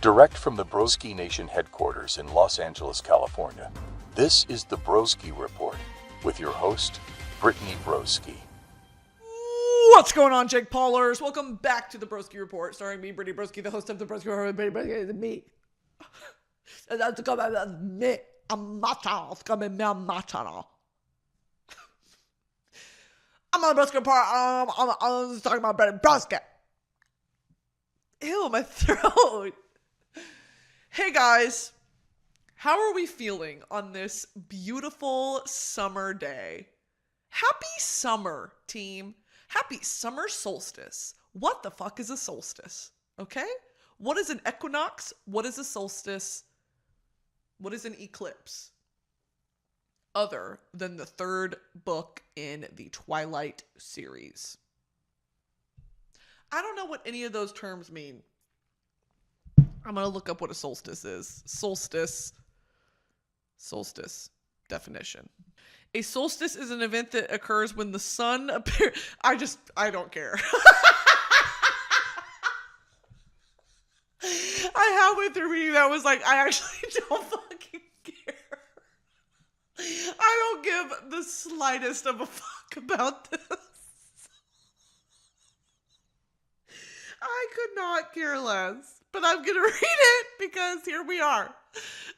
Direct from the Broski Nation headquarters in Los Angeles, California, this is the Broski Report with your host, Brittany Broski. What's going on, Jake Paulers? Welcome back to the Broski Report, starring me, Brittany Broski, the host of the Broski Report. Me. That's me. I'm macho. It's gonna be me, macho. I'm on the Broski Report. I'm just talking about Brittany Broski. Ew, my throat. Hey guys, how are we feeling on this beautiful summer day? Happy summer, team. Happy summer solstice. What the fuck is a solstice? Okay? What is an equinox? What is a solstice? What is an eclipse? Other than the third book in the Twilight series. I don't know what any of those terms mean. I'm going to look up what a solstice is. Solstice definition. A solstice is an event that occurs when the sun appears. I don't care. I halfway through reading that was like, I actually don't fucking care. I don't give the slightest of a fuck about this. I could not care less. But I'm going to read it because here we are.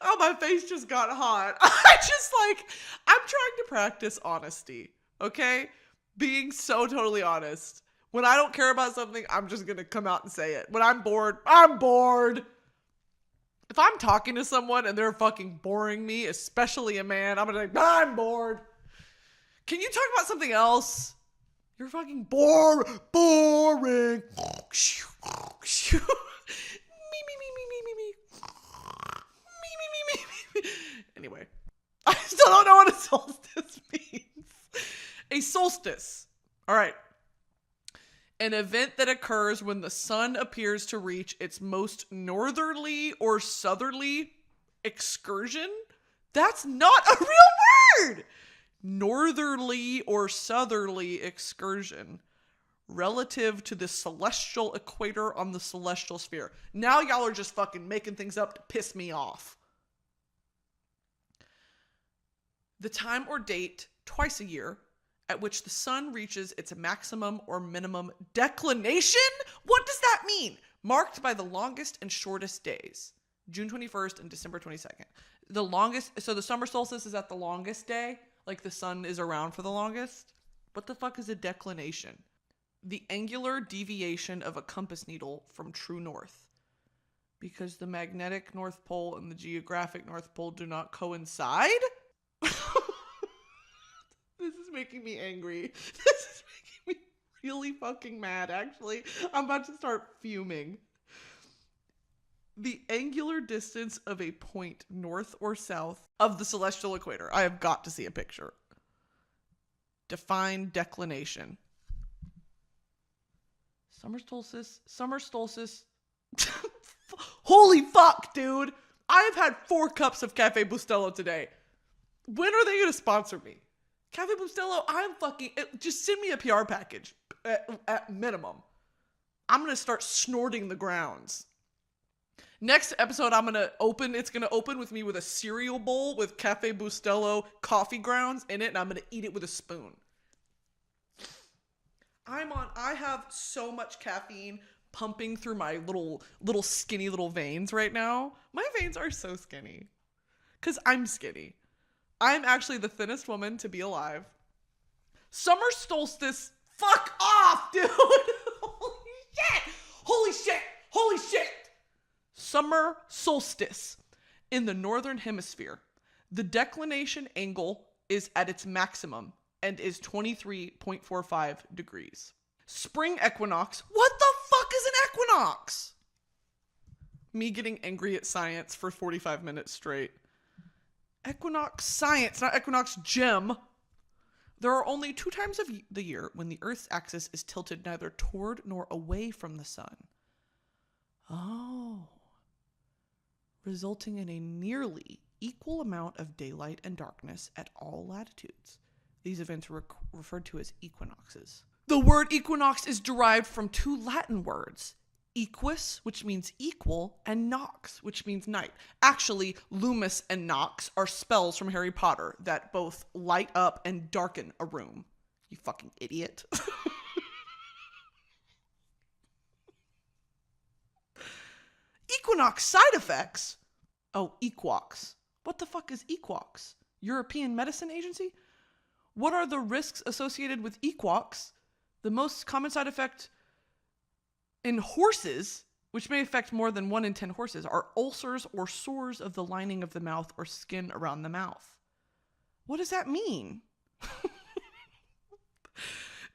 Oh, my face just got hot. I'm trying to practice honesty, okay? Being so totally honest. When I don't care about something, I'm just going to come out and say it. When I'm bored, I'm bored. If I'm talking to someone and they're fucking boring me, especially a man, I'm going to be like, I'm bored. Can you talk about something else? You're fucking boring. Anyway, I still don't know what a solstice means. A solstice. All right. An event that occurs when the sun appears to reach its most northerly or southerly excursion. That's not a real word. Northerly or southerly excursion relative to the celestial equator on the celestial sphere. Now y'all are just fucking making things up to piss me off. The time or date, twice a year, at which the sun reaches its maximum or minimum declination? What does that mean? Marked by the longest and shortest days. June 21st and December 22nd. The longest, so the summer solstice is at the longest day? Like the sun is around for the longest? What the fuck is a declination? The angular deviation of a compass needle from true north. Because the magnetic North Pole and the geographic North Pole do not coincide? This is making me angry. This is making me really fucking mad, actually. I'm about to start fuming. The angular distance of a point north or south of the celestial equator. I have got to see a picture. Define declination. Summer solstice. Holy fuck, dude. I have had 4 cups of Cafe Bustelo today. When are they going to sponsor me? Cafe Bustelo, just send me a PR package at minimum. I'm going to start snorting the grounds. Next episode, it's going to open with me with a cereal bowl with Cafe Bustelo coffee grounds in it, and I'm going to eat it with a spoon. I have so much caffeine pumping through my little skinny little veins right now. My veins are so skinny. Because I'm skinny. I'm actually the thinnest woman to be alive. Summer solstice, fuck off, dude! Holy shit! Summer solstice. In the northern hemisphere, the declination angle is at its maximum and is 23.45 degrees. Spring equinox. What the fuck is an equinox? Me getting angry at science for 45 minutes straight. Equinox science, not equinox gym. There are only 2 times of the year when the Earth's axis is tilted neither toward nor away from the sun. Oh. Resulting in a nearly equal amount of daylight and darkness at all latitudes. These events are referred to as equinoxes. The word equinox is derived from 2 Latin words, equus, which means equal, and nox, which means night. Actually, Loomis and Nox are spells from Harry Potter that both light up and darken a room. You fucking idiot. Equinox side effects? Oh, equox. What the fuck is equox? European Medicine Agency? What are the risks associated with equox? The most common side effect in horses, which may affect more than 1 in 10 horses, are ulcers or sores of the lining of the mouth or skin around the mouth. What does that mean?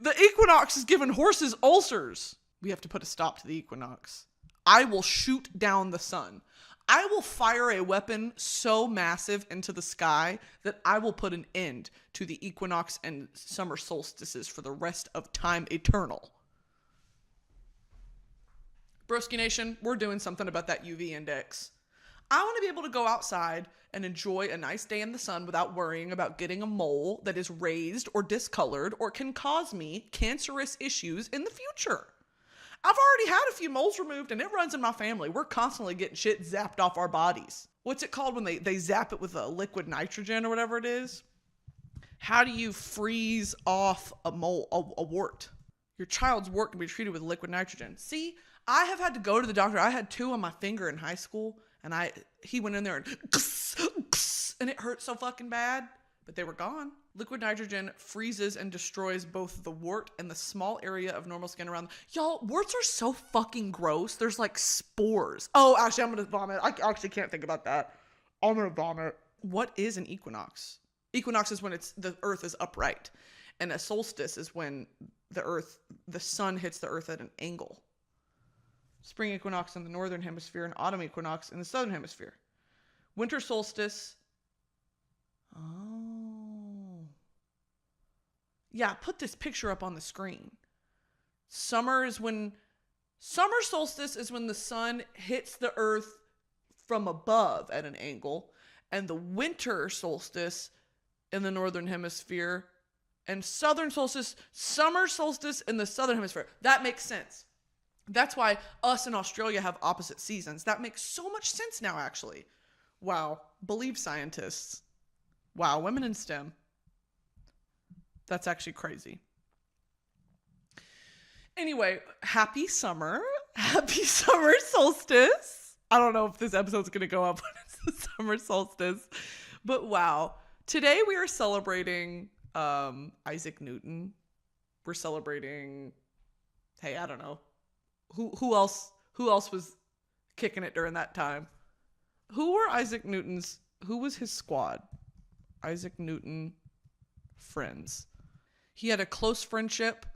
The equinox is giving horses ulcers. We have to put a stop to the equinox. I will shoot down the sun. I will fire a weapon so massive into the sky that I will put an end to the equinox and summer solstices for the rest of time eternal. Broski Nation, we're doing something about that UV index. I want to be able to go outside and enjoy a nice day in the sun without worrying about getting a mole that is raised or discolored or can cause me cancerous issues in the future. I've already had a few moles removed and it runs in my family. We're constantly getting shit zapped off our bodies. What's it called when they zap it with a liquid nitrogen or whatever it is? How do you freeze off a mole, a wart? Your child's wart can be treated with liquid nitrogen. See, I have had to go to the doctor. I had 2 on my finger in high school and he went in there and it hurt so fucking bad, but they were gone. Liquid nitrogen freezes and destroys both the wart and the small area of normal skin around. Y'all, warts are so fucking gross. There's like spores. Oh, actually, I'm going to vomit. I actually can't think about that. I'm going to vomit. What is an equinox? Equinox is when the earth is upright. And a solstice is when the sun hits the earth at an angle. Spring equinox in the northern hemisphere and autumn equinox in the southern hemisphere. Winter solstice. Oh. Yeah, put this picture up on the screen. Summer solstice is when the sun hits the earth from above at an angle, and the winter solstice in the northern hemisphere, and summer solstice in the southern hemisphere. That makes sense. That's why us in Australia have opposite seasons. That makes so much sense now, actually. Wow. Believe scientists. Wow. Women in STEM. That's actually crazy. Anyway, happy summer. Happy summer solstice. I don't know if this episode's going to go up when it's the summer solstice. But wow. Today we are celebrating Isaac Newton. We're celebrating, hey, I don't know. Who else was kicking it during that time? Who was his squad? Isaac Newton friends. He had a close friendship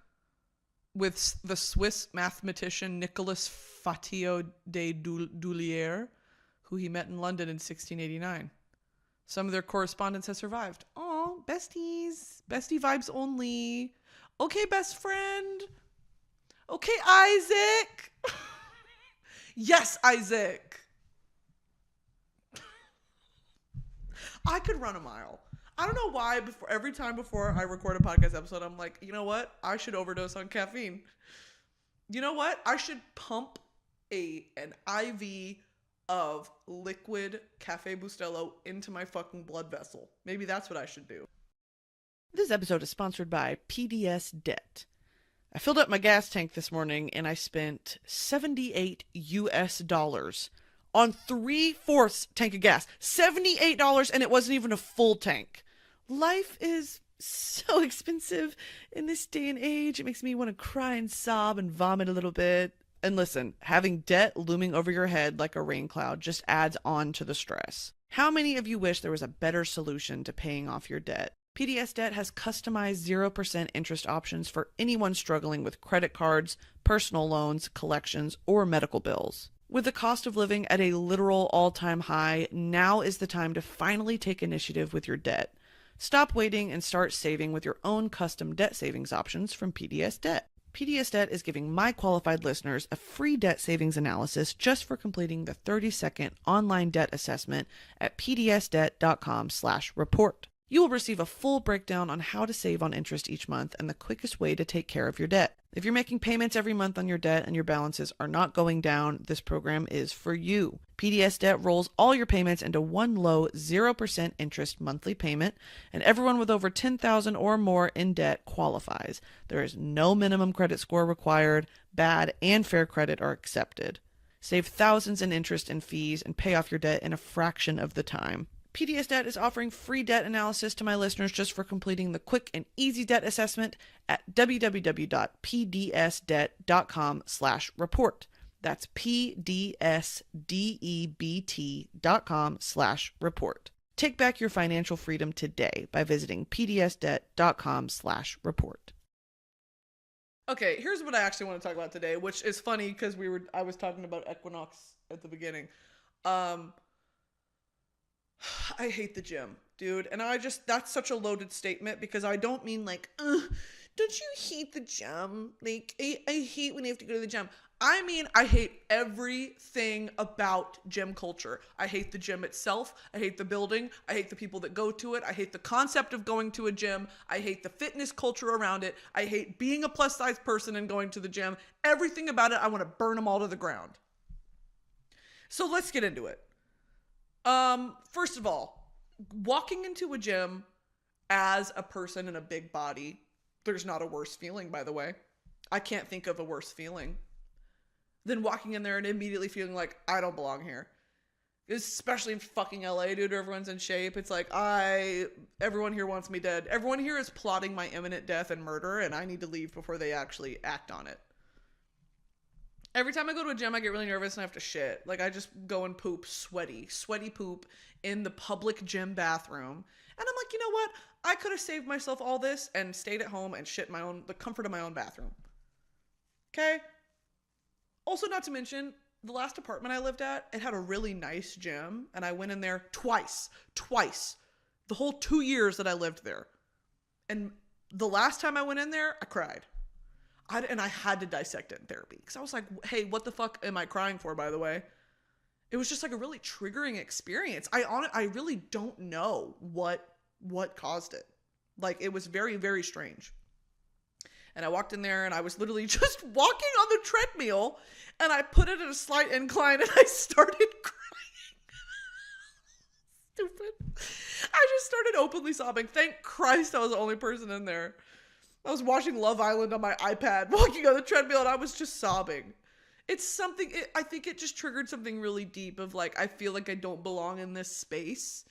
with the Swiss mathematician Nicolas Fatio de Dulier, who he met in London in 1689. Some of their correspondence has survived. Oh, besties. Bestie vibes only. Okay, best friend. Okay, Isaac. Yes, Isaac. I could run a mile. I don't know why every time before I record a podcast episode, I'm like, you know what? I should overdose on caffeine. You know what? I should pump an IV of liquid Cafe Bustelo into my fucking blood vessel. Maybe that's what I should do. This episode is sponsored by PDS Debt. I filled up my gas tank this morning and I spent $78 on 3/4 tank of gas. $78 and it wasn't even a full tank. Life is so expensive in this day and age. It makes me want to cry and sob and vomit a little bit. And listen, having debt looming over your head like a rain cloud just adds on to the stress. How many of you wish there was a better solution to paying off your debt? PDS Debt has customized 0% interest options for anyone struggling with credit cards, personal loans, collections, or medical bills. With the cost of living at a literal all-time high, now is the time to finally take initiative with your debt. Stop waiting and start saving with your own custom debt savings options from PDS Debt. PDS Debt is giving my qualified listeners a free debt savings analysis just for completing the 30-second online debt assessment at pdsdebt.com/report. You will receive a full breakdown on how to save on interest each month and the quickest way to take care of your debt. If you're making payments every month on your debt and your balances are not going down, this program is for you. PDS Debt rolls all your payments into one low 0% interest monthly payment, and everyone with over $10,000 or more in debt qualifies. There is no minimum credit score required. Bad and fair credit are accepted. Save thousands in interest and fees and pay off your debt in a fraction of the time. PDS Debt is offering free debt analysis to my listeners just for completing the quick and easy debt assessment at www.pdsdebt.com/report. That's pdsdebt.com/report. Take back your financial freedom today by visiting pdsdebt.com/report. Okay, here's what I actually want to talk about today, which is funny because I was talking about equinox at the beginning. I hate the gym, dude. And that's such a loaded statement because I don't mean like, don't you hate the gym? Like, I hate when you have to go to the gym. I mean, I hate everything about gym culture. I hate the gym itself. I hate the building. I hate the people that go to it. I hate the concept of going to a gym. I hate the fitness culture around it. I hate being a plus size person and going to the gym. Everything about it, I want to burn them all to the ground. So let's get into it. First of all, walking into a gym as a person in a big body, there's not a worse feeling, by the way. I can't think of a worse feeling than walking in there and immediately feeling like I don't belong here. Especially in fucking LA, dude, everyone's in shape. It's like, everyone here wants me dead. Everyone here is plotting my imminent death and murder, and I need to leave before they actually act on it. Every time I go to a gym, I get really nervous and I have to shit. Like, I just go and poop sweaty poop in the public gym bathroom. And I'm like, you know what? I could have saved myself all this and stayed at home and shit in the comfort of my own bathroom. Okay? Also, not to mention, the last apartment I lived at, it had a really nice gym, and I went in there twice, the whole 2 years that I lived there. And the last time I went in there, I cried. And I had to dissect it in therapy because I was like, hey, what the fuck am I crying for, by the way? It was just like a really triggering experience. I really don't know what caused it. Like, it was very, very strange. And I walked in there and I was literally just walking on the treadmill and I put it at a slight incline and I started crying. Stupid. I just started openly sobbing. Thank Christ I was the only person in there. I was watching Love Island on my iPad, walking on the treadmill, and I was just sobbing. It's something, I think it just triggered something really deep of like, I feel like I don't belong in this space.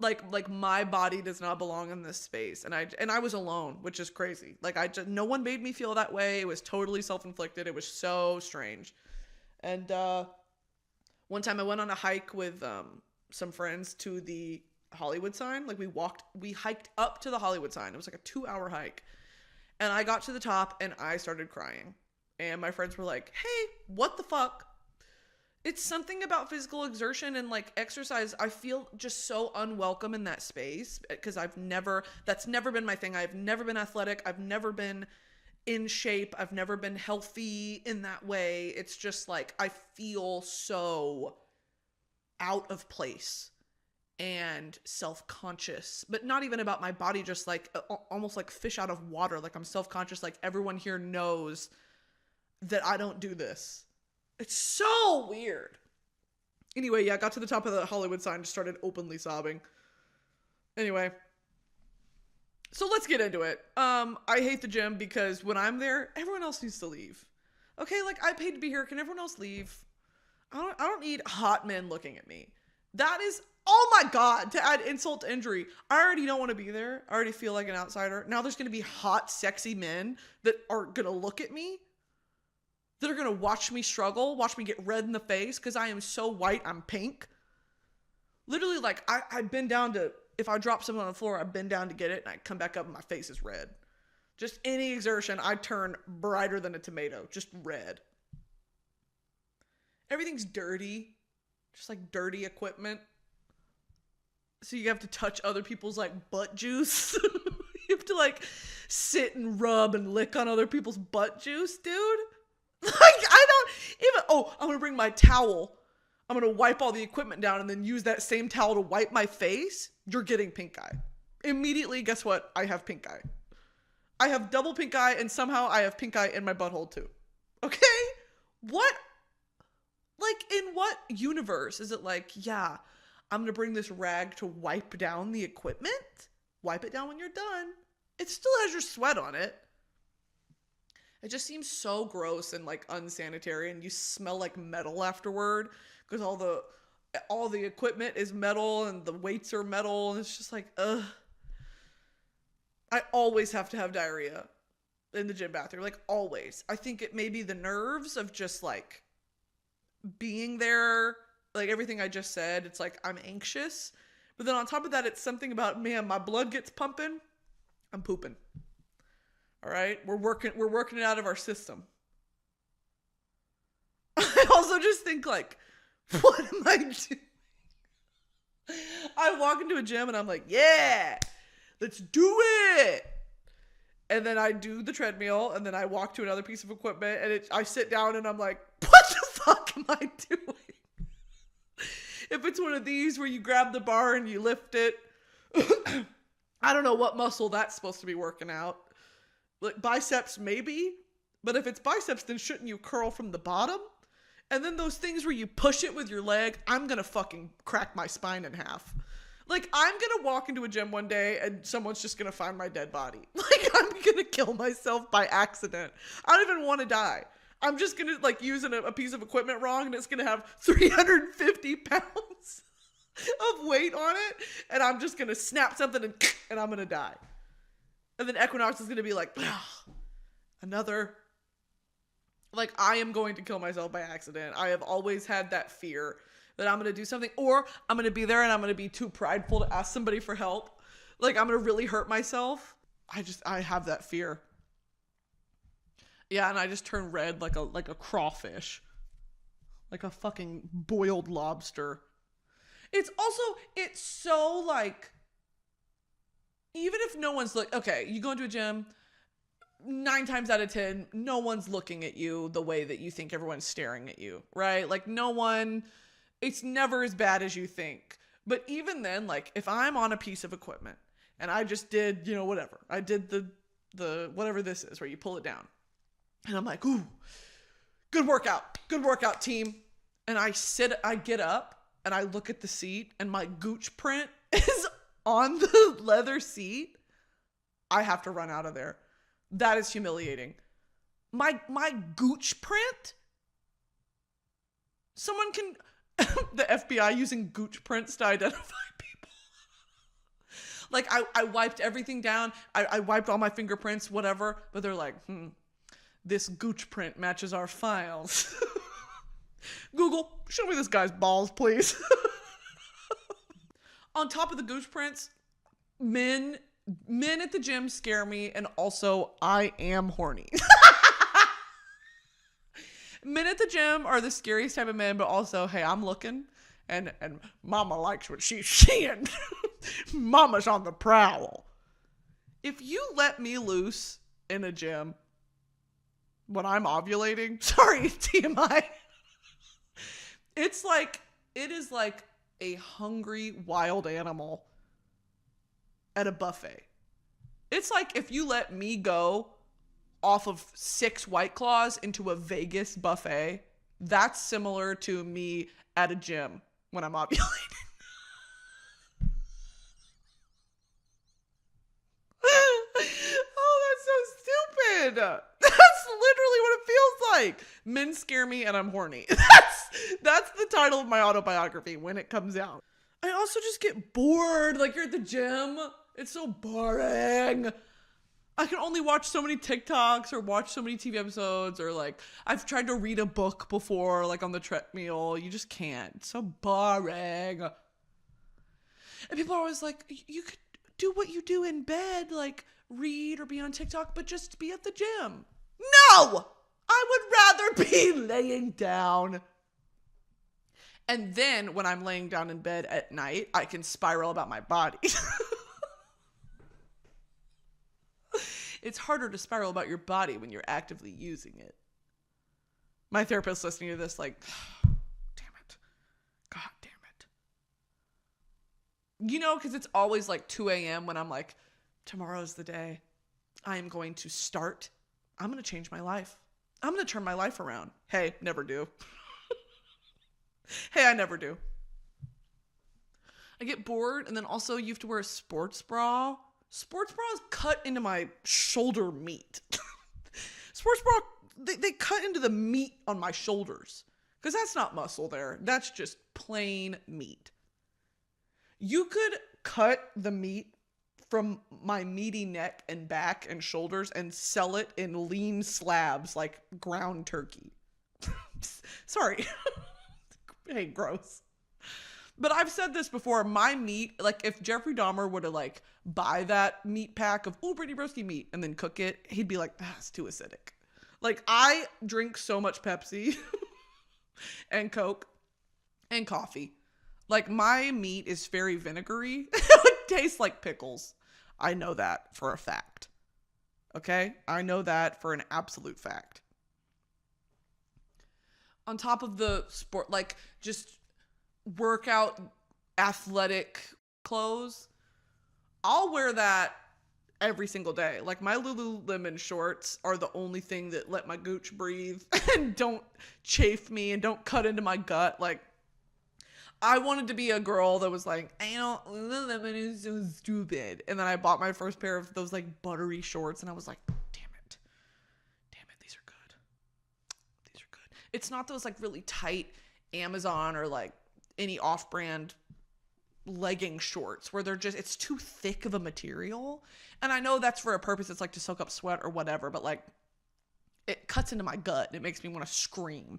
Like my body does not belong in this space. And I was alone, which is crazy. Like no one made me feel that way. It was totally self-inflicted. It was so strange. And one time I went on a hike with some friends to the Hollywood sign. Like we hiked up to the Hollywood sign. It was like a 2-hour hike. And I got to the top and I started crying. And my friends were like, hey, what the fuck? It's something about physical exertion and like exercise. I feel just so unwelcome in that space because that's never been my thing. I've never been athletic. I've never been in shape. I've never been healthy in that way. It's just like, I feel so out of place and self-conscious, but not even about my body, just like almost like fish out of water. Like I'm self-conscious. Like everyone here knows that I don't do this. It's so weird. Anyway, yeah, I got to the top of the Hollywood sign, just started openly sobbing. Anyway, so let's get into it. I hate the gym because when I'm there, everyone else needs to leave. Okay, like I paid to be here. Can everyone else leave? I don't need hot men looking at me. That is, oh my God, to add insult to injury. I already don't want to be there. I already feel like an outsider. Now there's going to be hot, sexy men that are going to look at me, that are going to watch me struggle, watch me get red in the face because I am so white, I'm pink. Literally, like, I've been down to, if I drop something on the floor, I've been down to get it, and I come back up and my face is red. Just any exertion, I turn brighter than a tomato, just red. Everything's dirty. Just like dirty equipment. So you have to touch other people's like butt juice. You have to like sit and rub and lick on other people's butt juice, dude. Like I don't even, I'm going to bring my towel. I'm going to wipe all the equipment down and then use that same towel to wipe my face. You're getting pink eye. Immediately, guess what? I have pink eye. I have double pink eye, and somehow I have pink eye in my butthole too. Okay? What? Like, in what universe is it like, yeah, I'm going to bring this rag to wipe down the equipment? Wipe it down when you're done. It still has your sweat on it. It just seems so gross and like unsanitary, and you smell like metal afterward because all the equipment is metal and the weights are metal, and it's just like, ugh. I always have to have diarrhea in the gym bathroom, like always. I think it may be the nerves of just like being there, like everything I just said. It's like I'm anxious, but then on top of that, it's something about, man, my blood gets pumping, I'm pooping. All right, we're working it out of our system. I also just think like, what am I doing? I walk into a gym and I'm like, yeah, let's do it. And then I do the treadmill, and then I walk to another piece of equipment, and I sit down and I'm like, what the fuck am I doing? If it's one of these where you grab the bar and you lift it, I don't know what muscle that's supposed to be working out. Like biceps maybe, but if it's biceps, then shouldn't you curl from the bottom? And then those things where you push it with your leg, I'm gonna fucking crack my spine in half. Like, I'm gonna walk into a gym one day and someone's just gonna find my dead body. Like, I'm gonna kill myself by accident. I don't even want to die. I'm just gonna like use a piece of equipment wrong, and it's gonna have 350 pounds of weight on it, and I'm just gonna snap something and I'm gonna die. And then Equinox is gonna be like, another. Like, I am going to kill myself by accident. I have always had that fear that I'm going to do something, or I'm going to be there and I'm going to be too prideful to ask somebody for help. Like, I'm going to really hurt myself. I have that fear. Yeah, and I just turn red like a crawfish. Like a fucking boiled lobster. It's so like, even if no one's like, okay, you go into a gym, 9 times out of 10, no one's looking at you the way that you think everyone's staring at you, right? Like, no one, it's never as bad as you think. But even then, like, if I'm on a piece of equipment and I just did, whatever, I did the whatever this is where you pull it down, and I'm like, ooh, good workout team. And I get up and I look at the seat and my gooch print is on the leather seat. I have to run out of there. That is humiliating. My gooch print? Someone can... the FBI using gooch prints to identify people. Like, I wiped everything down. I wiped all my fingerprints, whatever. But they're like, this gooch print matches our files. Google, show me this guy's balls, please. On top of the gooch prints, men at the gym scare me, and also I am horny. Men at the gym are the scariest type of men, but also, hey, I'm looking, and mama likes what she's seeing. Mama's on the prowl. If you let me loose in a gym when I'm ovulating, sorry, TMI, it is like a hungry wild animal at a buffet. It's like if you let me go off of 6 White Claws into a Vegas buffet, that's similar to me at a gym when I'm ovulating. Oh, that's so stupid. That's literally what it feels like. Men scare me and I'm horny. That's the title of my autobiography when it comes out. I also just get bored. Like, you're at the gym. It's so boring. I can only watch so many TikToks or watch so many TV episodes, or like I've tried to read a book before, like on the treadmill. You just can't. It's so boring. And people are always like, you could do what you do in bed, like read or be on TikTok, but just be at the gym. No! I would rather be laying down. And then when I'm laying down in bed at night, I can spiral about my body. It's harder to spiral about your body when you're actively using it. My therapist listening to this like, oh, damn it. God damn it. Because it's always like 2 a.m. when I'm like, tomorrow's the day. I'm going to change my life. I'm going to turn my life around. Hey, never do. Hey, I never do. I get bored, and then also you have to wear a sports bra. Sports bras cut into my shoulder meat. Sports bra, they cut into the meat on my shoulders. Because that's not muscle there. That's just plain meat. You could cut the meat from my meaty neck and back and shoulders and sell it in lean slabs like ground turkey. Sorry. Hey, gross. But I've said this before, my meat, like if Jeffrey Dahmer were to like buy that meat pack of, Brittany Broski meat and then cook it, he'd be like, that's too acidic. Like I drink so much Pepsi and Coke and coffee. Like my meat is very vinegary. It tastes like pickles. I know that for a fact. Okay? I know that for an absolute fact. On top of the sport, like just workout athletic clothes, I'll wear that every single day. Like my Lululemon shorts are the only thing that let my gooch breathe and don't chafe me and don't cut into my gut. Like I wanted to be a girl that was like, Lululemon is so stupid. And then I bought my first pair of those like buttery shorts and I was like, damn it, these are good. It's not those like really tight Amazon or like any off-brand legging shorts where it's too thick of a material. And I know that's for a purpose. It's like to soak up sweat or whatever, but like it cuts into my gut and it makes me want to scream.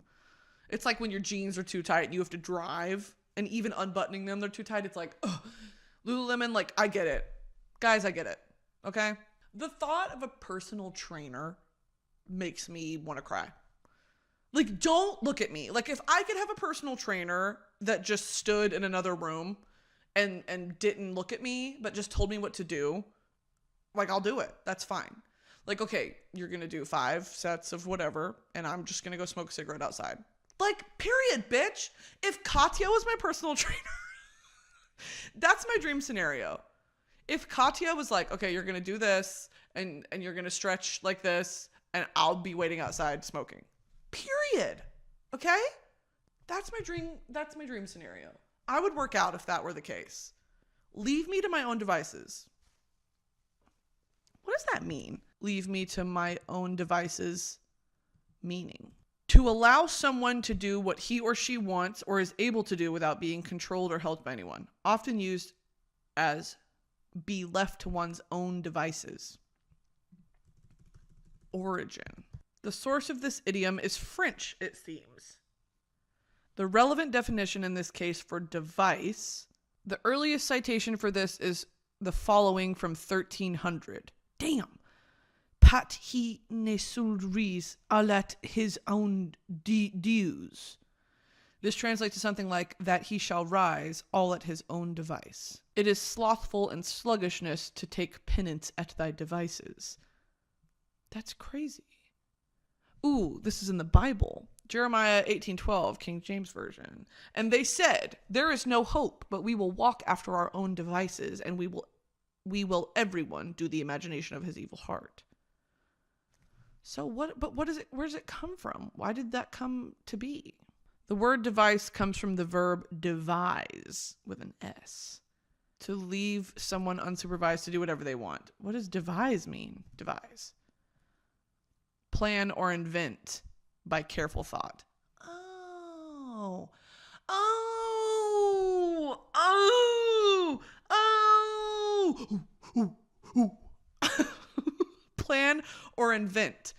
It's like when your jeans are too tight and you have to drive and even unbuttoning them, they're too tight. It's like, ugh. Lululemon, like I get it. Guys, I get it. Okay. The thought of a personal trainer makes me want to cry. Like, don't look at me. Like, if I could have a personal trainer that just stood in another room and didn't look at me, but just told me what to do, like, I'll do it. That's fine. Like, okay, you're going to do 5 sets of whatever, and I'm just going to go smoke a cigarette outside. Like, period, bitch. If Katya was my personal trainer, that's my dream scenario. If Katya was like, okay, you're going to do this, and you're going to stretch like this, and I'll be waiting outside smoking. Period. Okay? That's my dream scenario. I would work out if that were the case. Leave me to my own devices. What does that mean? Leave me to my own devices meaning. To allow someone to do what he or she wants or is able to do without being controlled or held by anyone. Often used as be left to one's own devices. Origin. The source of this idiom is French, it seems. The relevant definition in this case for device, the earliest citation for this is the following from 1300. Damn. Pat he ne sulris alat his own dues. This translates to something like, that he shall rise all at his own device. It is slothful and sluggishness to take penance at thy devices. That's crazy. Ooh, this is in the Bible. Jeremiah 18:12, King James Version. And they said, there is no hope, but we will walk after our own devices, and we will everyone do the imagination of his evil heart. So what is it, where does it come from? Why did that come to be? The word device comes from the verb devise with an S. To leave someone unsupervised to do whatever they want. What does devise mean? Devise. Plan or invent by careful thought. Plan or invent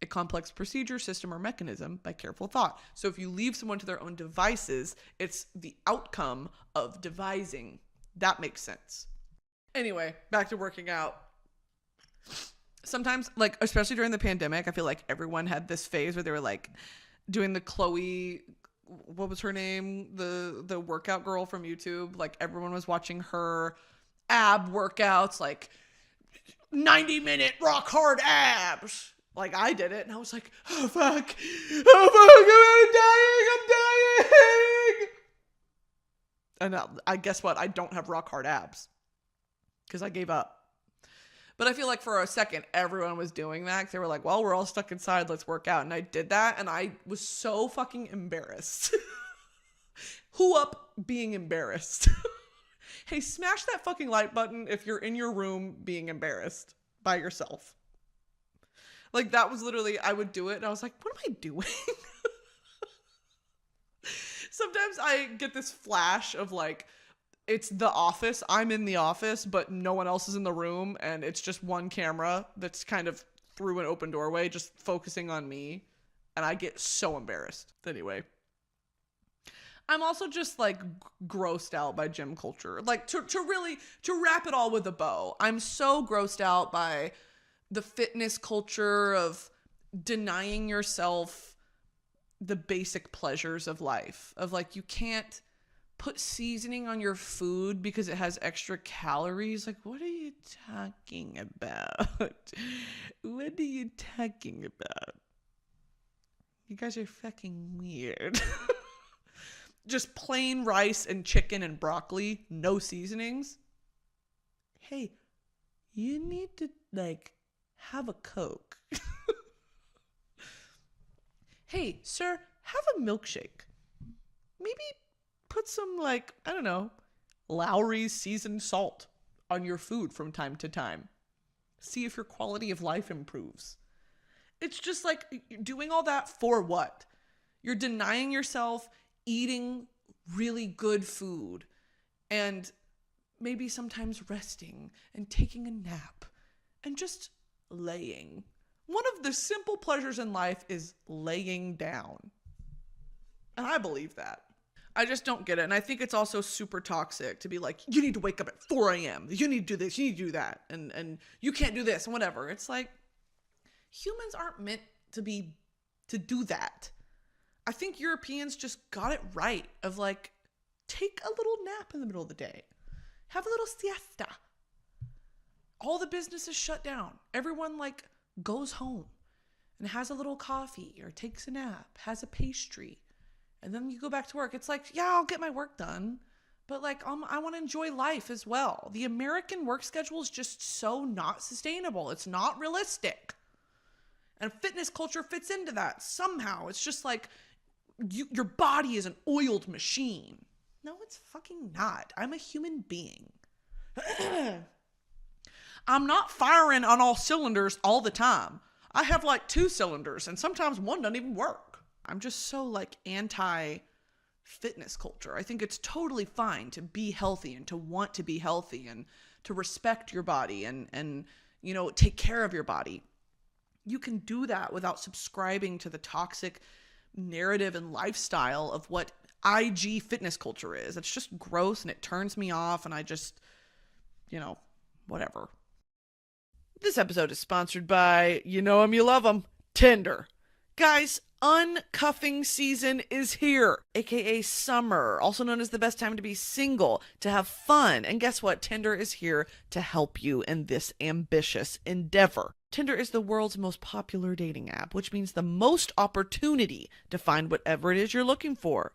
a complex procedure, system, or mechanism by careful thought. So if you leave someone to their own devices, it's the outcome of devising. That makes sense. Anyway, back to working out. Sometimes, like, especially during the pandemic, I feel like everyone had this phase where they were like doing the Chloe, what was her name? The workout girl from YouTube. Like everyone was watching her ab workouts, like 90-minute rock hard abs. Like I did it and I was like, oh fuck, I'm dying. And I guess what? I don't have rock hard abs because I gave up. But I feel like for a second, everyone was doing that. 'Cause they were like, well, we're all stuck inside. Let's work out. And I did that. And I was so fucking embarrassed. Who up being embarrassed? Hey, smash that fucking like button if you're in your room being embarrassed by yourself. Like, that was literally, I would do it. And I was like, what am I doing? Sometimes I get this flash of like, it's the office. I'm in the office, but no one else is in the room. And it's just one camera that's kind of through an open doorway, just focusing on me. And I get so embarrassed. Anyway, I'm also just like grossed out by gym culture. Like to wrap it all with a bow, I'm so grossed out by the fitness culture of denying yourself the basic pleasures of life. Of like, you can't put seasoning on your food because it has extra calories. Like, what are you talking about? What are you talking about? You guys are fucking weird. Just plain rice and chicken and broccoli, no seasonings. Hey, you need to like have a Coke. Hey, sir, have a milkshake. Maybe put some, like, I don't know, Lowry's seasoned salt on your food from time to time. See if your quality of life improves. It's just like, doing all that for what? You're denying yourself eating really good food and maybe sometimes resting and taking a nap and just laying. One of the simple pleasures in life is laying down. And I believe that. I just don't get it. And I think it's also super toxic to be like, you need to wake up at 4 a.m. You need to do this. You need to do that. And you can't do this and whatever. It's like, humans aren't meant to do that. I think Europeans just got it right of like, take a little nap in the middle of the day. Have a little siesta. All the businesses shut down. Everyone like goes home and has a little coffee or takes a nap, has a pastry. And then you go back to work. It's like, yeah, I'll get my work done. But like, I want to enjoy life as well. The American work schedule is just so not sustainable. It's not realistic. And fitness culture fits into that somehow. It's just like, your body is an oiled machine. No, it's fucking not. I'm a human being. I'm not firing on all cylinders all the time. I have like 2 cylinders and sometimes one doesn't even work. I'm just so like anti fitness culture. I think it's totally fine to be healthy and to want to be healthy and to respect your body and you know, take care of your body. You can do that without subscribing to the toxic narrative and lifestyle of what IG fitness culture is. It's just gross and it turns me off and I just, you know, whatever. This episode is sponsored by, you know 'em, you love 'em, Tinder. Guys, uncuffing season is here, aka summer, also known as the best time to be single, to have fun. And guess what? Tinder is here to help you in this ambitious endeavor. Tinder is the world's most popular dating app, which means the most opportunity to find whatever it is you're looking for.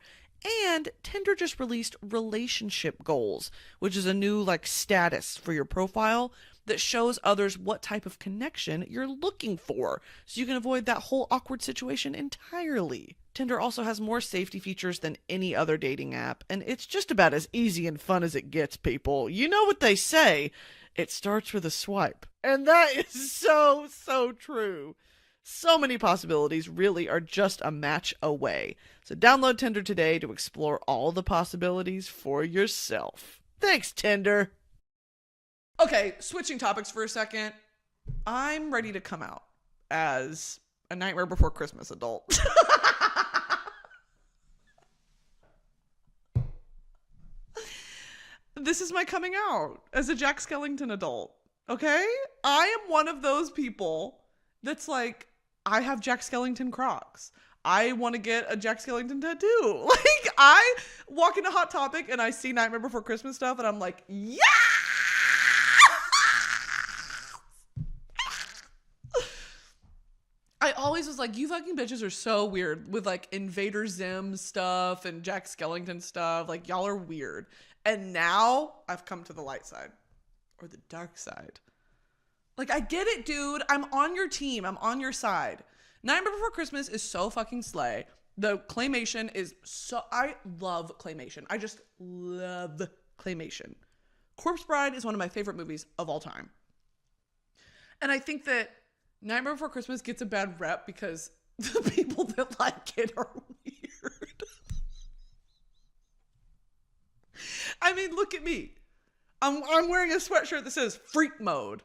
And Tinder just released relationship goals, which is a new like status for your profile that shows others what type of connection you're looking for, so you can avoid that whole awkward situation entirely. Tinder also has more safety features than any other dating app, and it's just about as easy and fun as it gets, people. You know what they say, it starts with a swipe. And that is so, so true. So many possibilities really are just a match away. So download Tinder today to explore all the possibilities for yourself. Thanks, Tinder. Okay, switching topics for a second. I'm ready to come out as a Nightmare Before Christmas adult. This is my coming out as a Jack Skellington adult. Okay? I am one of those people that's like, I have Jack Skellington Crocs. I want to get a Jack Skellington tattoo. Like, I walk into Hot Topic and I see Nightmare Before Christmas stuff and I'm like, yeah! I always was like, you fucking bitches are so weird with like Invader Zim stuff and Jack Skellington stuff. Like, y'all are weird. And now I've come to the light side or the dark side. Like, I get it, dude. I'm on your team. I'm on your side. Nightmare Before Christmas is so fucking slay. The claymation is so... I love claymation. I just love claymation. Corpse Bride is one of my favorite movies of all time. And I think that Nightmare Before Christmas gets a bad rep because the people that like it are weird. I mean, look at me. I'm wearing a sweatshirt that says Freak Mode.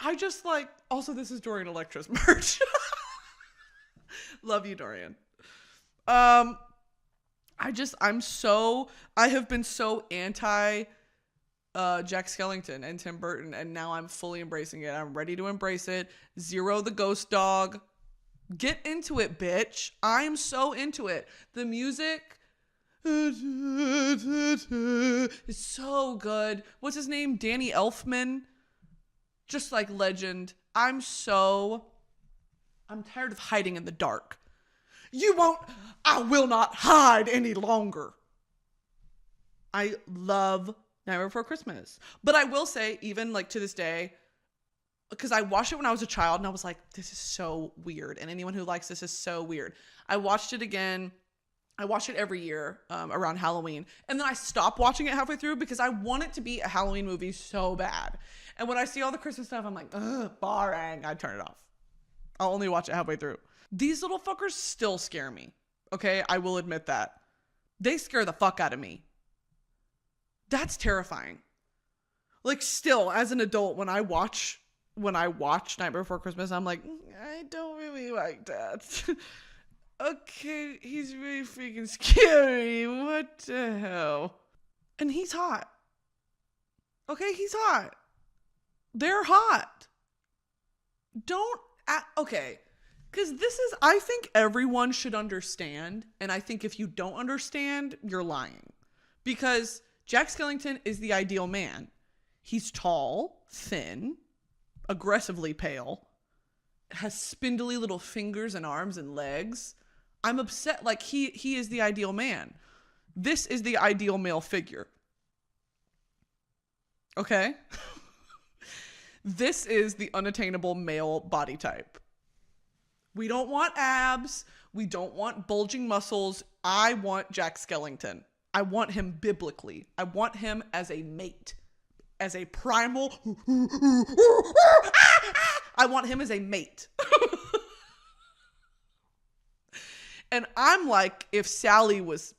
I just like... Also, this is Dorian Electra's merch. Love you, Dorian. I have been so anti Jack Skellington and Tim Burton, and now I'm fully embracing it. I'm ready to embrace it. Zero the ghost dog. Get into it, bitch. I'm so into it. The music is so good. What's his name? Danny Elfman. Just like legend. I'm tired of hiding in the dark. I will not hide any longer. I love Nightmare Before Christmas. But I will say, even like to this day, because I watched it when I was a child and I was like, this is so weird. And anyone who likes this is so weird. I watched it again. I watch it every year around Halloween. And then I stopped watching it halfway through because I want it to be a Halloween movie so bad. And when I see all the Christmas stuff, I'm like, ugh, boring. I turn it off. I'll only watch it halfway through. These little fuckers still scare me. Okay? I will admit that. They scare the fuck out of me. That's terrifying. Like, still, as an adult, when I watch Nightmare Before Christmas, I'm like, I don't really like that. Okay, he's really freaking scary. What the hell? And he's hot. Okay, he's hot. They're hot. Okay. Because I think everyone should understand. And I think if you don't understand, you're lying. Because Jack Skellington is the ideal man. He's tall, thin, aggressively pale, has spindly little fingers and arms and legs. I'm upset. Like, he is the ideal man. This is the ideal male figure. Okay? This is the unattainable male body type. We don't want abs. We don't want bulging muscles. I want Jack Skellington. I want him biblically. I want him as a mate. As a primal. I want him as a mate. And I'm like, if Sally was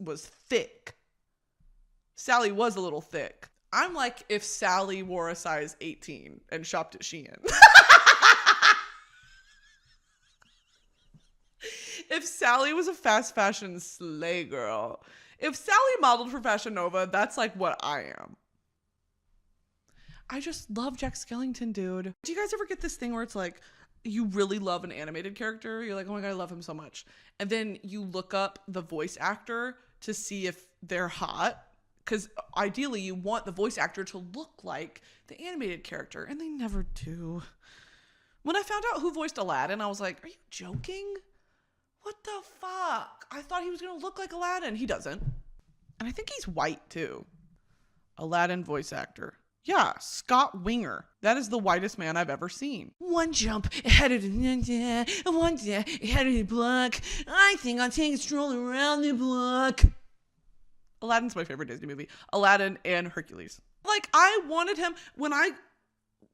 thick. Sally was a little thick. I'm like, if Sally wore a size 18 and shopped at Shein. If Sally was a fast fashion slay girl. If Sally modeled for Fashion Nova, that's like what I am. I just love Jack Skellington, dude. Do you guys ever get this thing where it's like, you really love an animated character? You're like, oh my God, I love him so much. And then you look up the voice actor to see if they're hot. Because ideally you want the voice actor to look like the animated character. And they never do. When I found out who voiced Aladdin, I was like, are you joking? What the fuck? I thought he was going to look like Aladdin. He doesn't. And I think he's white too. Aladdin voice actor. Yeah, Scott Winger. That is the whitest man I've ever seen. One jump ahead of the block. I think I'll take a stroll around the block. Aladdin's my favorite Disney movie. Aladdin and Hercules. Like, I wanted him when I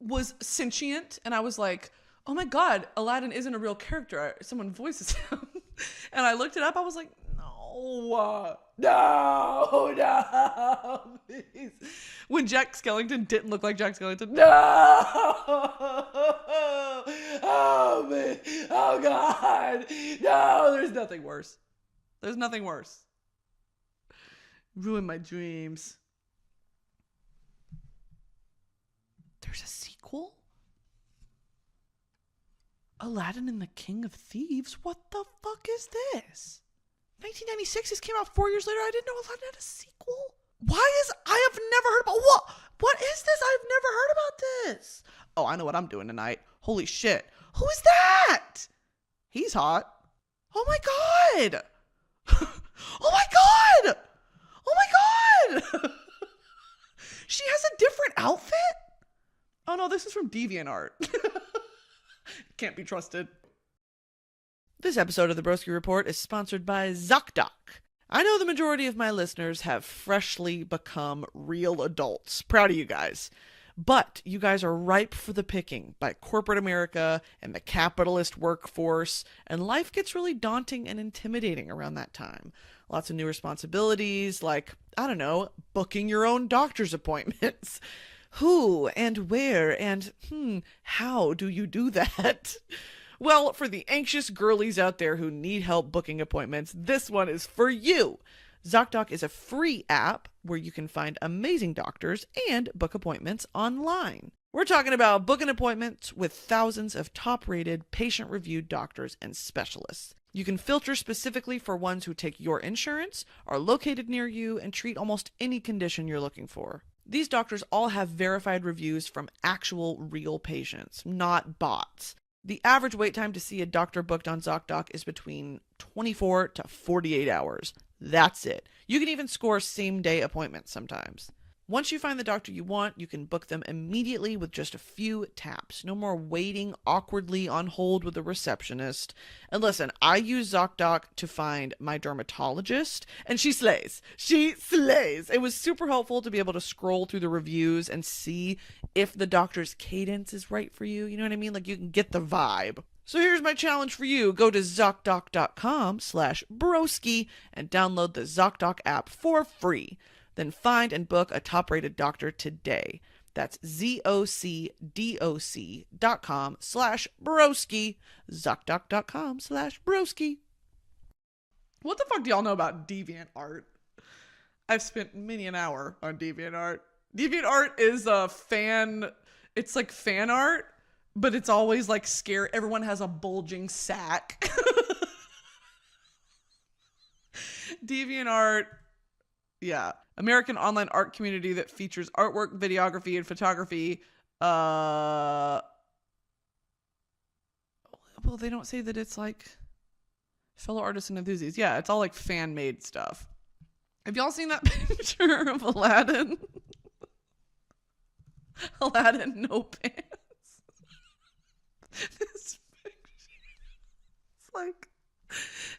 was sentient and I was like, oh my God, Aladdin isn't a real character. Someone voices him. And I looked it up. I was like, no, please. When Jack Skellington didn't look like Jack Skellington. No. Oh, man. Oh, God. No, there's nothing worse. There's nothing worse. Ruined my dreams. There's a sequel? Aladdin and the King of Thieves? What the fuck is this? 1996, this came out 4 years later. I didn't know Aladdin had a sequel. I have never heard about, what is this? I've never heard about this. Oh, I know what I'm doing tonight. Holy shit. Who is that? He's hot. Oh my God. Oh my God. Oh my God. She has a different outfit? Oh no, this is from DeviantArt. Can't be trusted. This episode of the Broski Report is sponsored by ZocDoc. I know the majority of my listeners have freshly become real adults. Proud of you guys. But you guys are ripe for the picking by corporate America and the capitalist workforce, and life gets really daunting and intimidating around that time. Lots of new responsibilities like, I don't know, booking your own doctor's appointments. Who and where and how do you do that? Well, for the anxious girlies out there who need help booking appointments, this one is for you. ZocDoc is a free app where you can find amazing doctors and book appointments online. We're talking about booking appointments with thousands of top-rated, patient-reviewed doctors and specialists. You can filter specifically for ones who take your insurance, are located near you, and treat almost any condition you're looking for. These doctors all have verified reviews from actual real patients, not bots. The average wait time to see a doctor booked on ZocDoc is between 24 to 48 hours. That's it. You can even score same-day appointments sometimes. Once you find the doctor you want, you can book them immediately with just a few taps. No more waiting awkwardly on hold with a receptionist. And listen, I use ZocDoc to find my dermatologist, and she slays. She slays. It was super helpful to be able to scroll through the reviews and see if the doctor's cadence is right for you. You know what I mean? Like, you can get the vibe. So here's my challenge for you. Go to ZocDoc.com/broski and download the ZocDoc app for free. Then find and book a top-rated doctor today. That's ZocDoc.com/broski. ZocDoc.com/broski. What the fuck do y'all know about DeviantArt? I've spent many an hour on DeviantArt. DeviantArt is a fan. It's like fan art, but it's always like scary. Everyone has a bulging sack. DeviantArt. Yeah. American online art community that features artwork, videography, and photography. Well, they don't say that it's like fellow artists and enthusiasts. Yeah, it's all like fan-made stuff. Have y'all seen that picture of Aladdin? Aladdin, no pants. This picture. It's like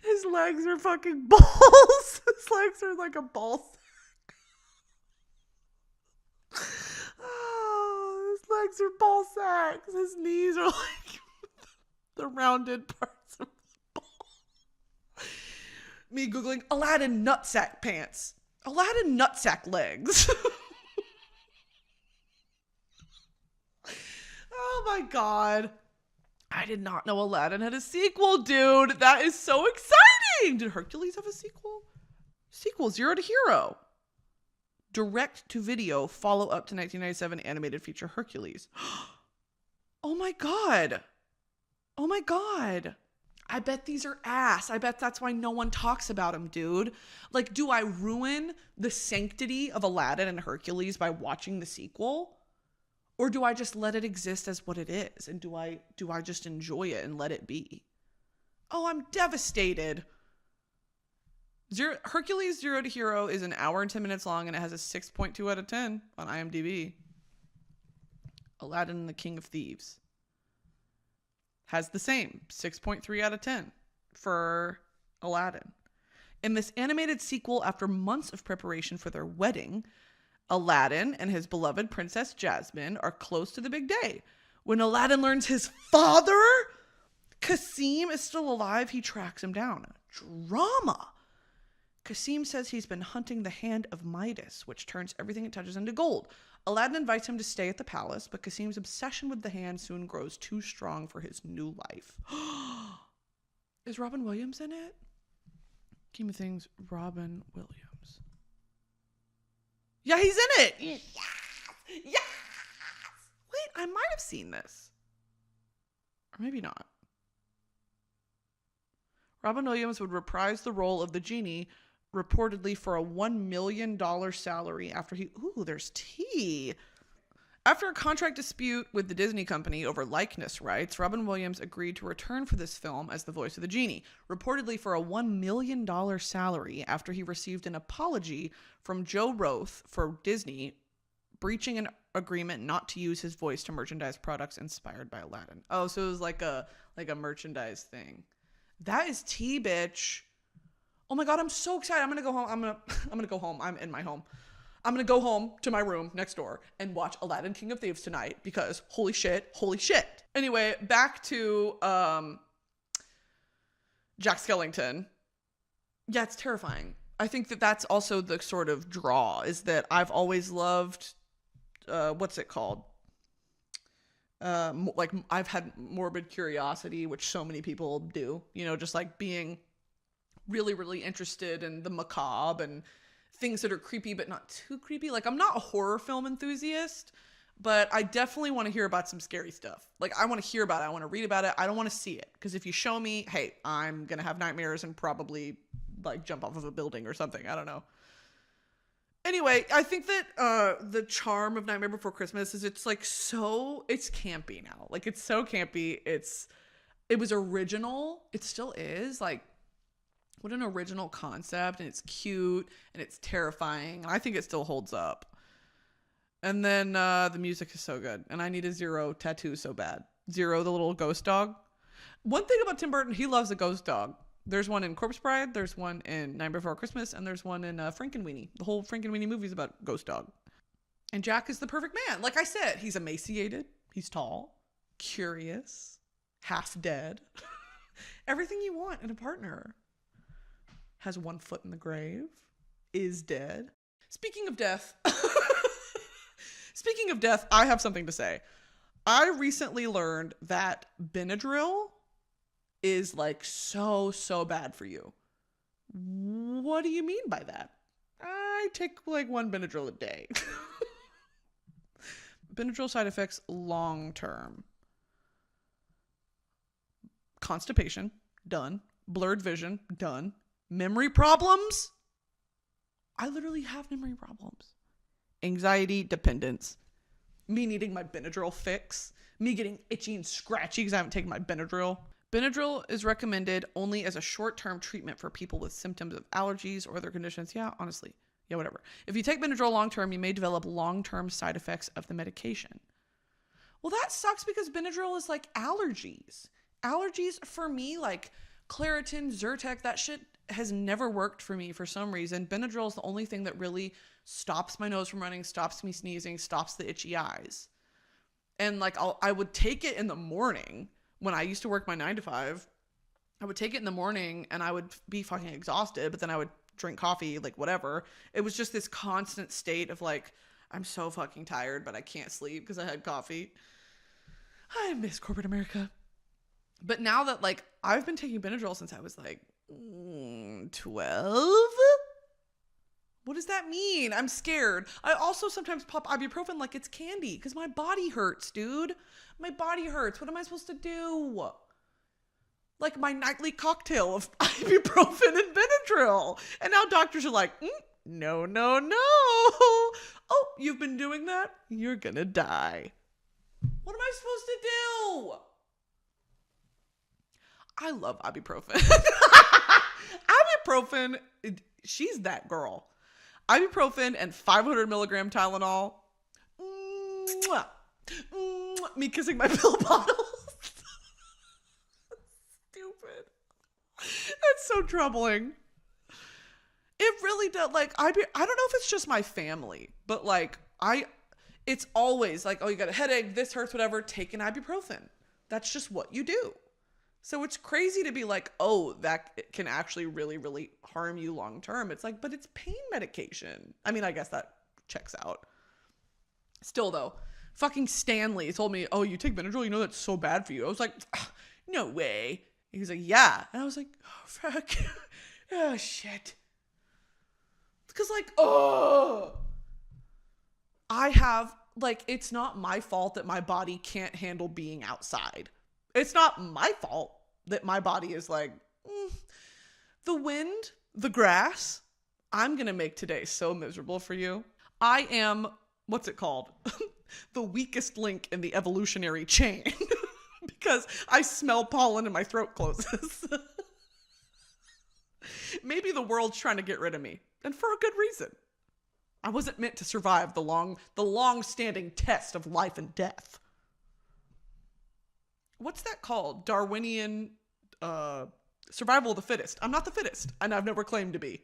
his legs are fucking balls. His legs are like a ball sack. Oh, his legs are ball sacks. His knees are like the rounded parts of the ball. Me Googling Aladdin nutsack pants. Aladdin nutsack legs. Oh my god. I did not know Aladdin had a sequel, dude. That is so exciting. Did Hercules have a sequel? Sequel, Zero to Hero. Direct to video follow-up to 1997 animated feature Hercules. Oh my god. Oh my god. I bet these are ass. I bet that's why no one talks about them, dude. Like, do I ruin the sanctity of Aladdin and Hercules by watching the sequel? Or do I just let it exist as what it is? And do I just enjoy it and let it be? Oh, I'm devastated. Hercules Zero to Hero is an hour and 10 minutes long, and it has a 6.2 out of 10 on IMDb. Aladdin and the King of Thieves has the same 6.3 out of 10 for Aladdin. In this animated sequel, after months of preparation for their wedding, Aladdin and his beloved Princess Jasmine are close to the big day. When Aladdin learns his father, Kasim, is still alive, he tracks him down. Drama. Kasim says he's been hunting the hand of Midas, which turns everything it touches into gold. Aladdin invites him to stay at the palace, but Kasim's obsession with the hand soon grows too strong for his new life. Is Robin Williams in it? Game of Things, Robin Williams. Yeah, he's in it. Yes. Yes. Wait, I might have seen this. Or maybe not. Robin Williams would reprise the role of the genie reportedly for a $1 million salary after he... Ooh, there's tea. After a contract dispute with the Disney company over likeness rights, Robin Williams agreed to return for this film as the voice of the genie, reportedly for a $1 million salary after he received an apology from Joe Roth for Disney breaching an agreement not to use his voice to merchandise products inspired by Aladdin. Oh, so it was like a merchandise thing. That is tea, bitch. Oh my God, I'm so excited. I'm gonna go home. I'm gonna go home. I'm in my home. I'm gonna go home to my room next door and watch Aladdin King of Thieves tonight because holy shit. Anyway, back to Jack Skellington. Yeah, it's terrifying. I think that that's also the sort of draw, is that I've always loved, what's it called? Like I've had morbid curiosity, which so many people do, you know, just like being really, really interested in the macabre and things that are creepy, but not too creepy. Like I'm not a horror film enthusiast, but I definitely want to hear about some scary stuff. Like I want to hear about it. I want to read about it. I don't want to see it. Because if you show me, hey, I'm going to have nightmares and probably like jump off of a building or something. I don't know. Anyway, I think that the charm of Nightmare Before Christmas is it's campy now. Like it's so campy. It was original. It still is. Like what an original concept, and it's cute and it's terrifying. And I think it still holds up. And then the music is so good. And I need a Zero tattoo so bad. Zero, the little ghost dog. One thing about Tim Burton, he loves a ghost dog. There's one in Corpse Bride, there's one in Nightmare Before Christmas, and there's one in Frankenweenie. The whole Frankenweenie movie is about ghost dog. And Jack is the perfect man. Like I said, he's emaciated, he's tall, curious, half dead. Everything you want in a partner. Has one foot in the grave, is dead. Speaking of death, I have something to say. I recently learned that Benadryl is like so bad for you. What do you mean by that? I take like one Benadryl a day. Benadryl side effects long term. Constipation, done. Blurred vision, done. Memory problems? I literally have memory problems. Anxiety, dependence. Me needing my Benadryl fix. Me getting itchy and scratchy because I haven't taken my Benadryl. Benadryl is recommended only as a short-term treatment for people with symptoms of allergies or other conditions. Yeah, honestly. Yeah, whatever. If you take Benadryl long-term, you may develop long-term side effects of the medication. Well, that sucks because Benadryl is like allergies. Allergies for me, like Claritin, Zyrtec, that shit has never worked for me for some reason. Benadryl is the only thing that really stops my nose from running, stops me sneezing, stops the itchy eyes. And like I would take it in the morning when I used to work my 9 to 5. I would take it in the morning and I would be fucking exhausted, but then I would drink coffee, like whatever. It was just this constant state of like, I'm so fucking tired, but I can't sleep because I had coffee. I miss corporate America. But now that like I've been taking Benadryl since I was like 12. What does that mean? I'm scared. I also sometimes pop ibuprofen like it's candy because my body hurts, dude. My body hurts. What am I supposed to do? Like my nightly cocktail of ibuprofen and Benadryl. And now doctors are like, no. Oh, you've been doing that? You're gonna die. What am I supposed to do? I love ibuprofen. Ibuprofen, she's that girl. Ibuprofen and 500 milligram Tylenol. Mwah. Mwah. Me kissing my pill bottle. Stupid. That's so troubling. It really does. Like, I don't know if it's just my family, but like, it's always like, oh, you got a headache, this hurts, whatever, take an ibuprofen. That's just what you do. So it's crazy to be like, oh, that can actually really, really harm you long term. It's like, but it's pain medication. I mean, I guess that checks out. Still though, fucking Stanley told me, oh, you take Benadryl, you know that's so bad for you. I was like, no way. And he's like, yeah. And I was like, oh, fuck. Oh, shit. Because like, I have, like, it's not my fault that my body can't handle being outside. It's not my fault that my body is like, the wind, the grass, I'm going to make today so miserable for you. I am, what's it called? The weakest link in the evolutionary chain because I smell pollen and my throat closes. Maybe the world's trying to get rid of me, and for a good reason. I wasn't meant to survive the long-standing test of life and death. What's that called? Darwinian survival of the fittest. I'm not the fittest, and I've never claimed to be.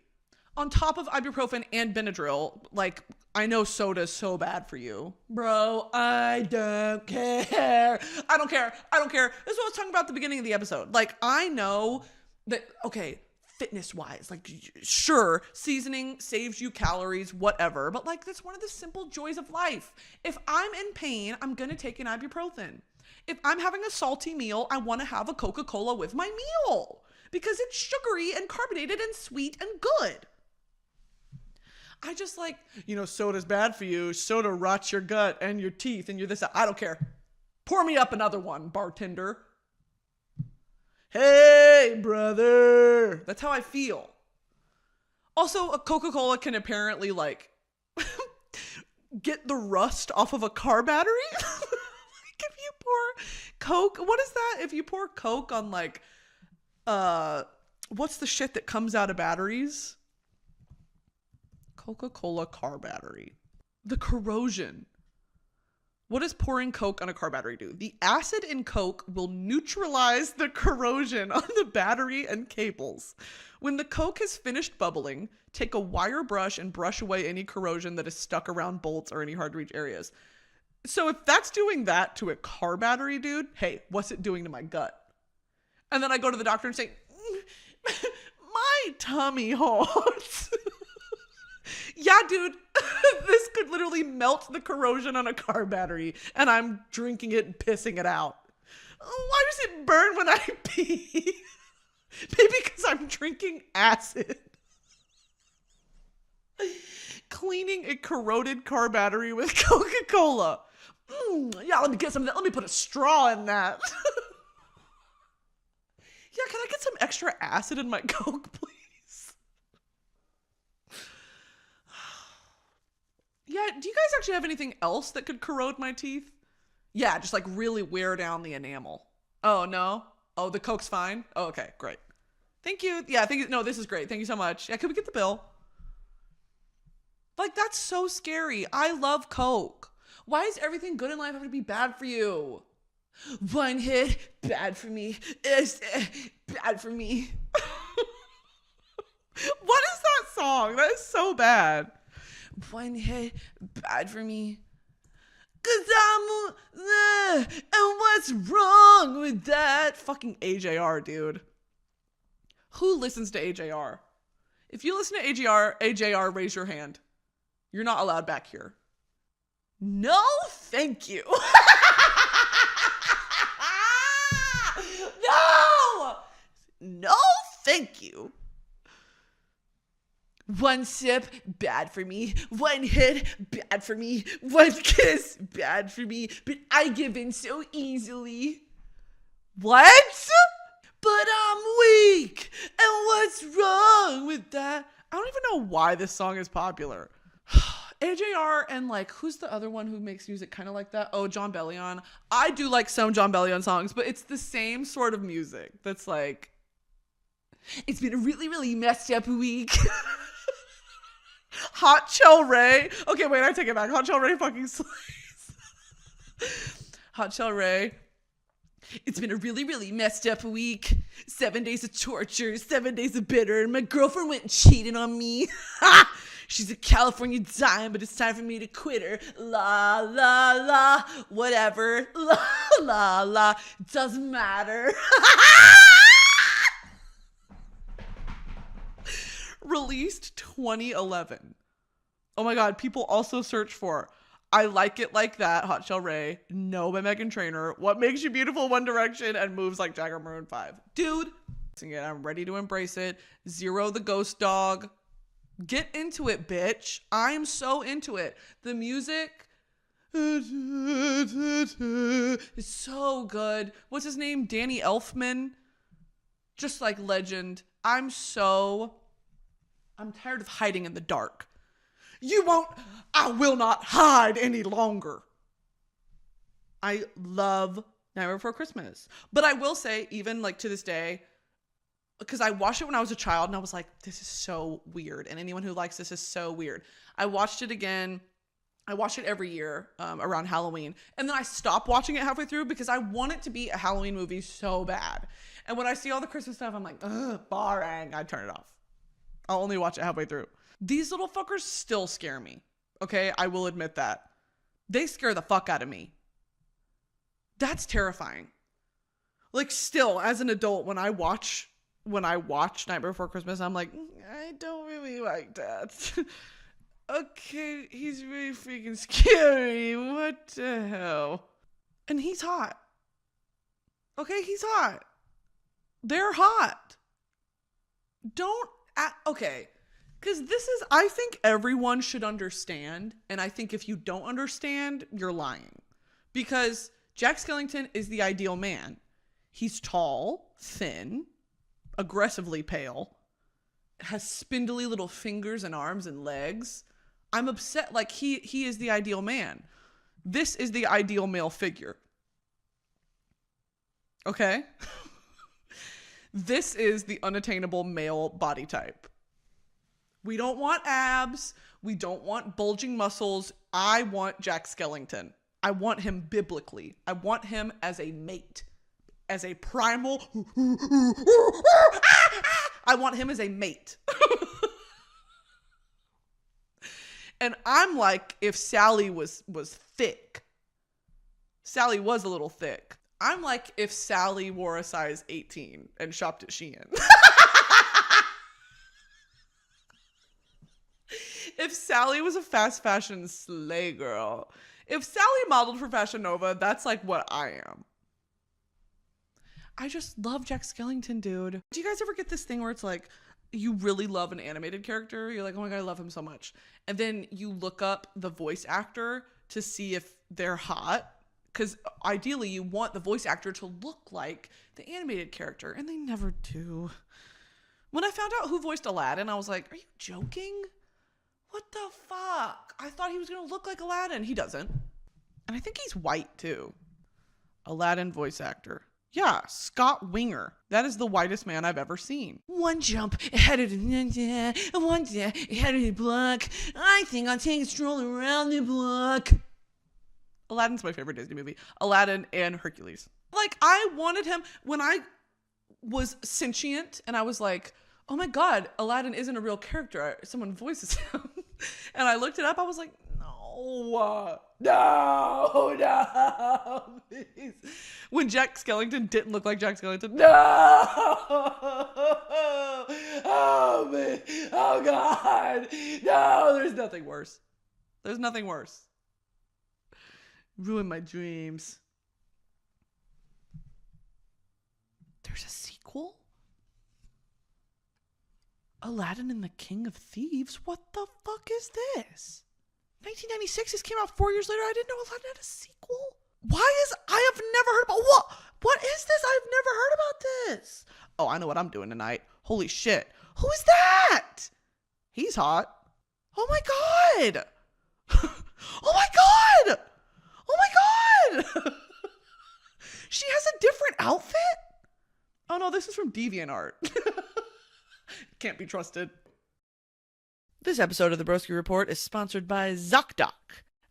On top of ibuprofen and Benadryl, like, I know soda's so bad for you. Bro, I don't care. I don't care. This is what I was talking about at the beginning of the episode. Like, I know that, okay, fitness-wise, like, sure, seasoning saves you calories, whatever, but, like, that's one of the simple joys of life. If I'm in pain, I'm gonna take an ibuprofen. If I'm having a salty meal, I want to have a Coca-Cola with my meal because it's sugary and carbonated and sweet and good. I just like, soda's bad for you. Soda rots your gut and your teeth and you're this. I don't care. Pour me up another one, bartender. Hey, brother. That's how I feel. Also, a Coca-Cola can apparently like get the rust off of a car battery. Like if you pour Coke, what is that? If you pour Coke on like, what's the shit that comes out of batteries? Coca-Cola car battery. The corrosion. What does pouring Coke on a car battery do? The acid in Coke will neutralize the corrosion on the battery and cables. When the Coke has finished bubbling, take a wire brush and brush away any corrosion that is stuck around bolts or any hard to reach areas. So if that's doing that to a car battery, dude, hey, what's it doing to my gut? And then I go to the doctor and say, my tummy hurts. Yeah, dude, this could literally melt the corrosion on a car battery and I'm drinking it and pissing it out. Why does it burn when I pee? Maybe because I'm drinking acid. Cleaning a corroded car battery with Coca-Cola. Yeah, let me get some of that. Let me put a straw in that. Yeah, can I get some extra acid in my Coke, please? Yeah, do you guys actually have anything else that could corrode my teeth? Yeah, just like really wear down the enamel. Oh, no? Oh, the Coke's fine? Oh, okay, great. Thank you. Yeah, no, this is great. Thank you so much. Yeah, could we get the bill? Like, that's so scary. I love Coke. Why is everything good in life have to be bad for you? One hit, bad for me. Bad for me. What is that song? That is so bad. One hit, bad for me. Cause and what's wrong with that? Fucking AJR, dude. Who listens to AJR? If you listen to AJR, raise your hand. You're not allowed back here. No, thank you. No, thank you. One sip, bad for me. One hit, bad for me. One kiss, bad for me. But I give in so easily. What? But I'm weak. And what's wrong with that? I don't even know why this song is popular. AJR and like, who's the other one who makes music kind of like that? Oh, John Bellion. I do like some John Bellion songs, but it's the same sort of music that's like, it's been a really, really messed up week. Hot Shell Ray. Okay, wait, I take it back. Hot Shell Ray fucking slays. Hot Shell Ray. It's been a really, really messed up week. 7 days of torture, 7 days of bitter, and my girlfriend went and cheated on me. She's a California dime, but it's time for me to quit her. La, la, la, whatever. La, la, la, doesn't matter. Released 2011. Oh my God, people also search for I Like It Like That, Hot Shell Ray, No by Meghan Trainor, What Makes You Beautiful, One Direction, and Moves Like Jagger, Maroon 5. Dude, I'm ready to embrace it. Zero the Ghost Dog. Get into it, bitch. I'm so into it. The music is so good. What's his name? Danny Elfman. Just like legend. I'm tired of hiding in the dark. I will not hide any longer. I love Nightmare Before Christmas. But I will say, even like to this day, because I watched it when I was a child and I was like, this is so weird. And anyone who likes this is so weird. I watched it again. I watch it every year around Halloween. And then I stop watching it halfway through because I want it to be a Halloween movie so bad. And when I see all the Christmas stuff, I'm like, ugh, boring. I turn it off. I'll only watch it halfway through. These little fuckers still scare me. Okay, I will admit that. They scare the fuck out of me. That's terrifying. Like, still, as an adult, when I watch Nightmare Before Christmas, I'm like, I don't really like that. Okay, he's really freaking scary. What the hell? And he's hot. Okay, he's hot. They're hot. Okay. Because I think everyone should understand. And I think if you don't understand, you're lying. Because Jack Skellington is the ideal man. He's tall, thin, aggressively pale, has spindly little fingers and arms and legs. I'm upset. Like, he is the ideal man. This is the ideal male figure. Okay? This is the unattainable male body type. We don't want abs. We don't want bulging muscles. I want Jack Skellington. I want him biblically. I want him as a mate. As a primal. I want him as a mate. And I'm like, if Sally was thick. Sally was a little thick. I'm like, if Sally wore a size 18 and shopped at Shein. If Sally was a fast fashion slay girl. If Sally modeled for Fashion Nova, that's like what I am. I just love Jack Skellington, dude. Do you guys ever get this thing where it's like, you really love an animated character? You're like, oh my God, I love him so much. And then you look up the voice actor to see if they're hot. Because ideally you want the voice actor to look like the animated character. And they never do. When I found out who voiced Aladdin, I was like, are you joking? What the fuck? I thought he was going to look like Aladdin. He doesn't. And I think he's white too. Aladdin voice actor. Yeah, Scott Winger. That is the whitest man I've ever seen. One jump ahead of the block. I think I'll take a stroll around the block. Aladdin's my favorite Disney movie. Aladdin and Hercules. Like, I wanted him when I was sentient and I was like, oh my God, Aladdin isn't a real character. Someone voices him. And I looked it up. I was like, no, please. When Jack Skellington didn't look like Jack Skellington. No. Oh, man. Oh, God. No, there's nothing worse. There's nothing worse. Ruined my dreams. There's a sequel? Aladdin and the King of Thieves? What the fuck is this? 1996, this came out 4 years later. I didn't know Aladdin had a sequel. I have never heard about, what is this? I've never heard about this. Oh, I know what I'm doing tonight. Holy shit. Who is that? He's hot. Oh my God. Oh my God. Oh my God. She has a different outfit? Oh no, this is from DeviantArt. Can't be trusted. This episode of the Broski Report is sponsored by ZocDoc.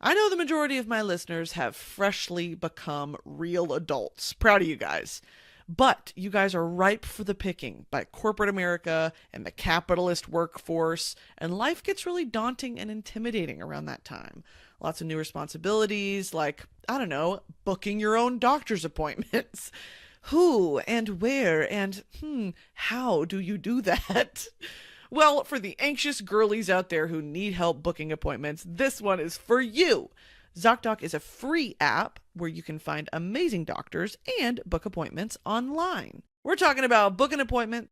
I know the majority of my listeners have freshly become real adults. Proud of you guys. But you guys are ripe for the picking by corporate America and the capitalist workforce, and life gets really daunting and intimidating around that time. Lots of new responsibilities like, I don't know, booking your own doctor's appointments. Who and where and how do you do that? Well, for the anxious girlies out there who need help booking appointments, this one is for you. ZocDoc is a free app where you can find amazing doctors and book appointments online. We're talking about book an appointment